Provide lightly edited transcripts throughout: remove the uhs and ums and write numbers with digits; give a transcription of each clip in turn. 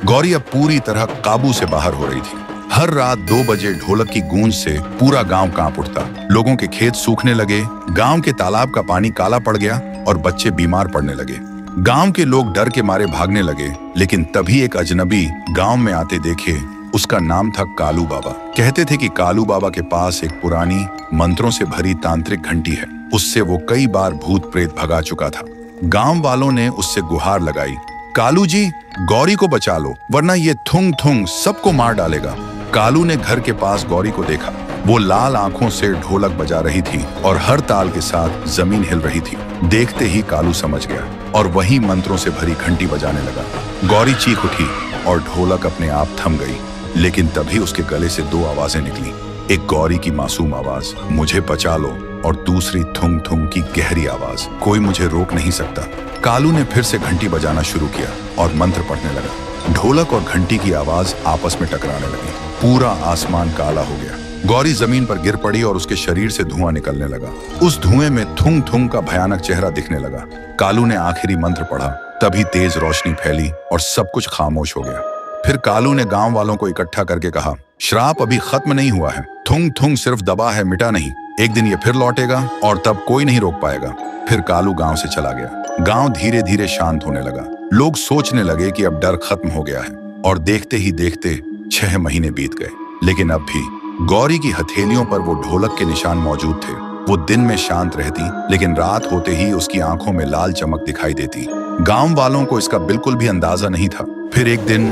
गौरी अब पूरी तरह काबू से बाहर हो रही थी। हर रात 2 बजे ढोलक की गूंज से पूरा गांव कांप उठता। लोगों के खेत सूखने लगे, गांव के तालाब का पानी काला पड़ गया और बच्चे बीमार पड़ने लगे। गांव के लोग डर के मारे भागने लगे, लेकिन तभी एक अजनबी गांव में आते देखे। उसका नाम था कालू बाबा। कहते थे कि कालू बाबा के पास एक पुरानी मंत्रों से भरी तांत्रिक घंटी है। उससे वो कई बार भूत प्रेत भगा चुका था। गांव वालों ने उससे गुहार लगाई, कालू जी, गौरी को बचा लो, वरना ये थुंग थुंग सबको मार डालेगा। कालू ने घर के पास गौरी को देखा। वो लाल आंखों से ढोलक बजा रही थी और हर ताल के साथ जमीन हिल रही थी। देखते ही कालू समझ गया और वही मंत्रों से भरी घंटी बजाने लगा। गौरी चीख उठी और ढोलक अपने आप थम गई। लेकिन तभी उसके गले से 2 आवाजें निकली। एक गौरी की मासूम आवाज, मुझे बचा लो, और दूसरी थुंग थुंग की गहरी आवाज, कोई मुझे रोक नहीं सकता। कालू ने फिर से घंटी बजाना शुरू किया और मंत्र पढ़ने लगा। ढोलक और घंटी की आवाज आपस में टकराने लगी। पूरा आसमान काला हो गया। गौरी जमीन पर गिर पड़ी और उसके शरीर से धुआं निकलने लगा। उस धुएं में थुंग थुंग का भयानक चेहरा दिखने लगा। कालू ने आखिरी मंत्र पढ़ा, तभी तेज रोशनी फैली और सब कुछ खामोश हो गया। फिर कालू ने गांव वालों को इकट्ठा करके कहा, श्राप अभी खत्म नहीं हुआ है, थुंग थुंग सिर्फ दबा है, मिटा नहीं। एक दिन ये फिर लौटेगा और तब कोई नहीं रोक पाएगा। फिर कालू गांव से चला गया। गांव धीरे धीरे शांत होने लगा। लोग सोचने लगे कि अब डर खत्म हो गया है, और देखते ही देखते 6 महीने बीत गए। लेकिन अब भी गौरी की हथेलियों पर वो ढोलक के निशान मौजूद थे। वो दिन में शांत रहती, लेकिन रात होते ही उसकी आंखों में लाल चमक दिखाई देती। गांव वालों को इसका बिल्कुल भी अंदाजा नहीं था। फिर एक दिन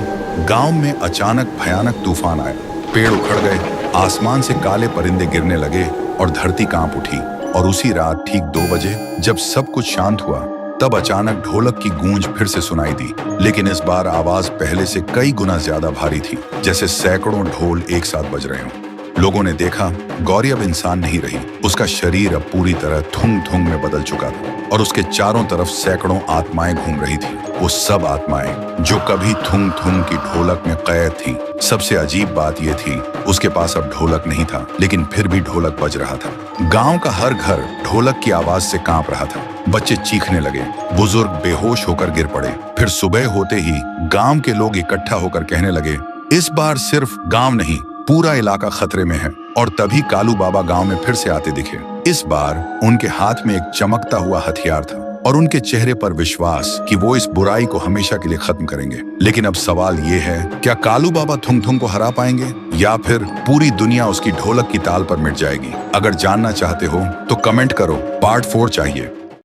गांव में अचानक भयानक तूफान आया। पेड़ उखड़ गए, आसमान से काले परिंदे गिरने लगे और धरती कांप उठी। और उसी रात ठीक 2 बजे जब सब कुछ शांत हुआ, तब अचानक ढोलक की गूंज फिर से सुनाई दी। लेकिन इस बार आवाज पहले से कई गुना ज्यादा भारी थी, जैसे सैकड़ों ढोल एक साथ बज रहे हों। लोगों ने देखा, गौरी अब इंसान नहीं रही। उसका शरीर अब पूरी तरह थुंग थुंग में बदल चुका था और उसके चारों तरफ सैकड़ों आत्माएं घूम रही थी। वो सब आत्माएं जो कभी थुंग थुंग की ढोलक में कैद थी। सबसे अजीब बात यह थी, उसके पास अब ढोलक नहीं था, लेकिन फिर भी ढोलक बज रहा था। गांव का हर घर ढोलक की आवाज से कांप रहा था। बच्चे चीखने लगे, बुजुर्ग बेहोश होकर गिर पड़े। फिर सुबह होते ही गांव के लोग इकट्ठा होकर कहने लगे, इस बार सिर्फ गांव नहीं, पूरा इलाका खतरे में है। और तभी कालू बाबा गांव में फिर से आते दिखे। इस बार उनके हाथ में एक चमकता हुआ हथियार था और उनके चेहरे पर विश्वास कि वो इस बुराई को हमेशा के लिए खत्म करेंगे। लेकिन अब सवाल ये है, क्या कालू बाबा थुंग थुंग को हरा पाएंगे या फिर पूरी दुनिया उसकी ढोलक की ताल पर मिट जाएगी? अगर जानना चाहते हो तो कमेंट करो, पार्ट 4 चाहिए।